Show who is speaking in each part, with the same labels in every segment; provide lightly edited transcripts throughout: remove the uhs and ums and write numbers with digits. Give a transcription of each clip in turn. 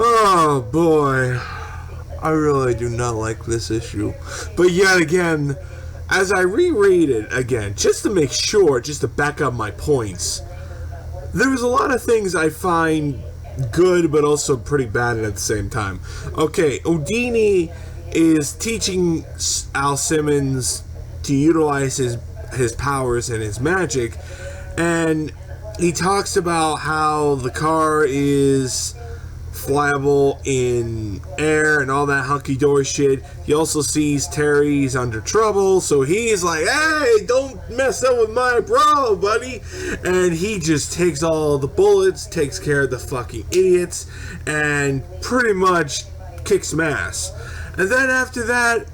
Speaker 1: Oh boy, I really do not like this issue. But yet again, as I reread it again, just to make sure, just to back up my points, there's a lot of things I find good but also pretty bad at the same time. Okay, Odini is teaching Al Simmons to utilize his powers and his magic, and he talks about how the car is flyable in air and all that hunky-dory shit. He also sees Terry's under trouble, so he's like, hey, don't mess up with my bro, buddy. And he just takes all the bullets, takes care of the fucking idiots, and pretty much kicks some ass. And then after that,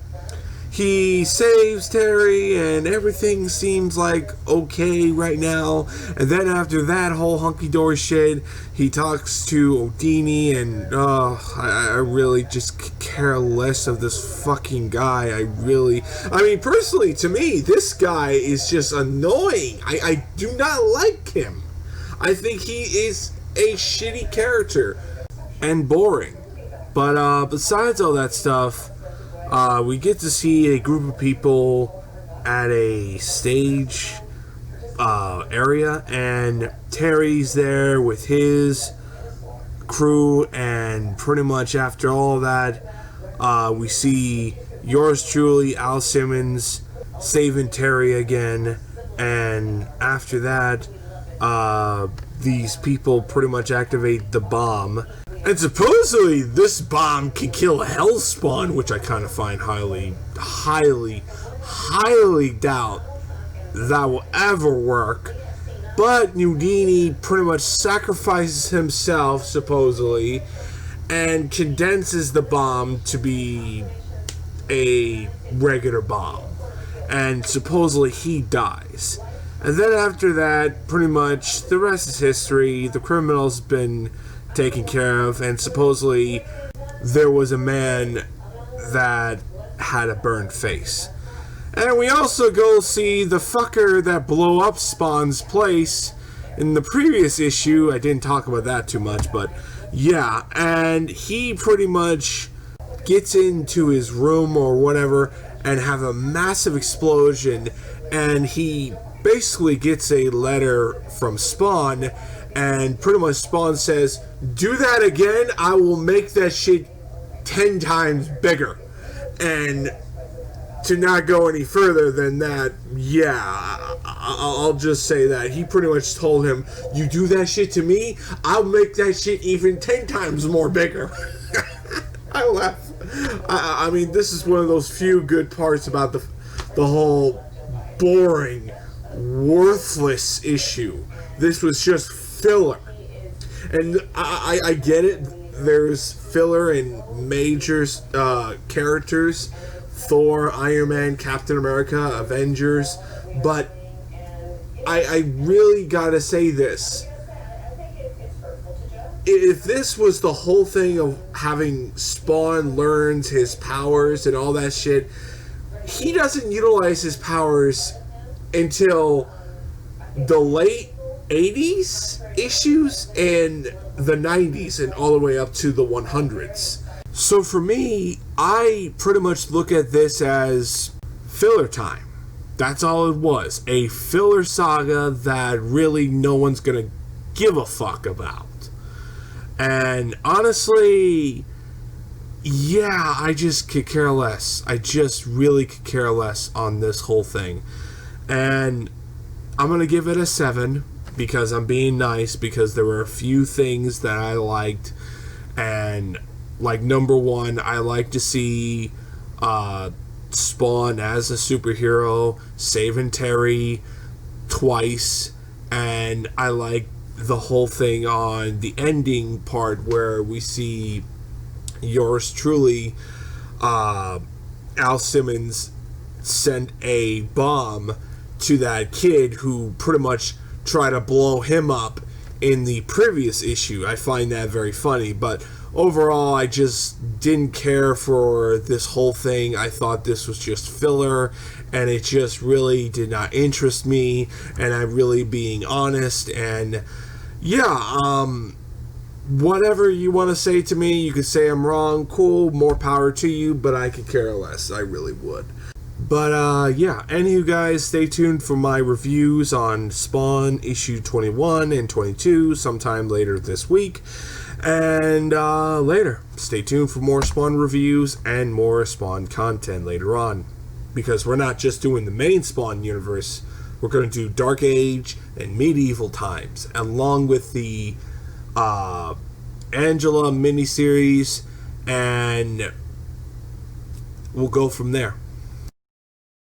Speaker 1: he saves Terry, and everything seems like okay right now. And then after that whole hunky-dory shit, he talks to Odini, and I really just care less of this fucking guy. I mean, personally, to me, this guy is just annoying. I do not like him. I think he is a shitty character and boring. But besides all that stuff, we get to see a group of people at a stage area, and Terry's there with his crew, and pretty much after all that, we see yours truly, Al Simmons, saving Terry again, and after that, these people pretty much activate the bomb. And supposedly this bomb can kill a Hellspawn, which I kind of find highly doubt that will ever work. But Houdini pretty much sacrifices himself, supposedly, and condenses the bomb to be a regular bomb. And supposedly he dies. And then after that, pretty much the rest is history. The criminal's been taken care of, and supposedly there was a man that had a burned face. And we also go see the fucker that blew up Spawn's place in the previous issue. I didn't talk about that too much, but yeah, and he pretty much gets into his room or whatever and have a massive explosion, and he basically gets a letter from Spawn, and pretty much Spawn says, do that again, I will make that shit 10 times bigger. And to not go any further than that, yeah, I'll just say that. He pretty much told him, you do that shit to me, I'll make that shit even 10 times more bigger. I laugh. I mean, this is one of those few good parts about the whole boring, worthless issue. This was just filler. And I get it. There's filler in major characters. Thor, Iron Man, Captain America, Avengers. But I really gotta say this. If this was the whole thing of having Spawn learns his powers and all that shit, he doesn't utilize his powers until the late 80s issues and the 90s and all the way up to the 100s. So for me, I pretty much look at this as filler time. That's all it was. A filler saga that really no one's gonna give a fuck about. And honestly, yeah, I just could care less. I just really could care less on this whole thing. And I'm gonna give it a 7 because I'm being nice, because there were a few things that I liked. And like, number one, I like to see Spawn as a superhero saving Terry twice, and I like the whole thing on the ending part where we see yours truly, Al Simmons, sent a bomb to that kid who pretty much tried to blow him up in the previous issue. I find that very funny, but overall, I just didn't care for this whole thing. I thought this was just filler, and it just really did not interest me, and I'm really being honest. And yeah, whatever you want to say to me, you could say I'm wrong. Cool, more power to you, but I could care less. I really would. But, yeah, any of you guys, stay tuned for my reviews on Spawn issue 21 and 22 sometime later this week. And, later, stay tuned for more Spawn reviews and more Spawn content later on. Because we're not just doing the main Spawn universe, we're going to do Dark Age and Medieval Times, along with the, Angela miniseries, and we'll go from there.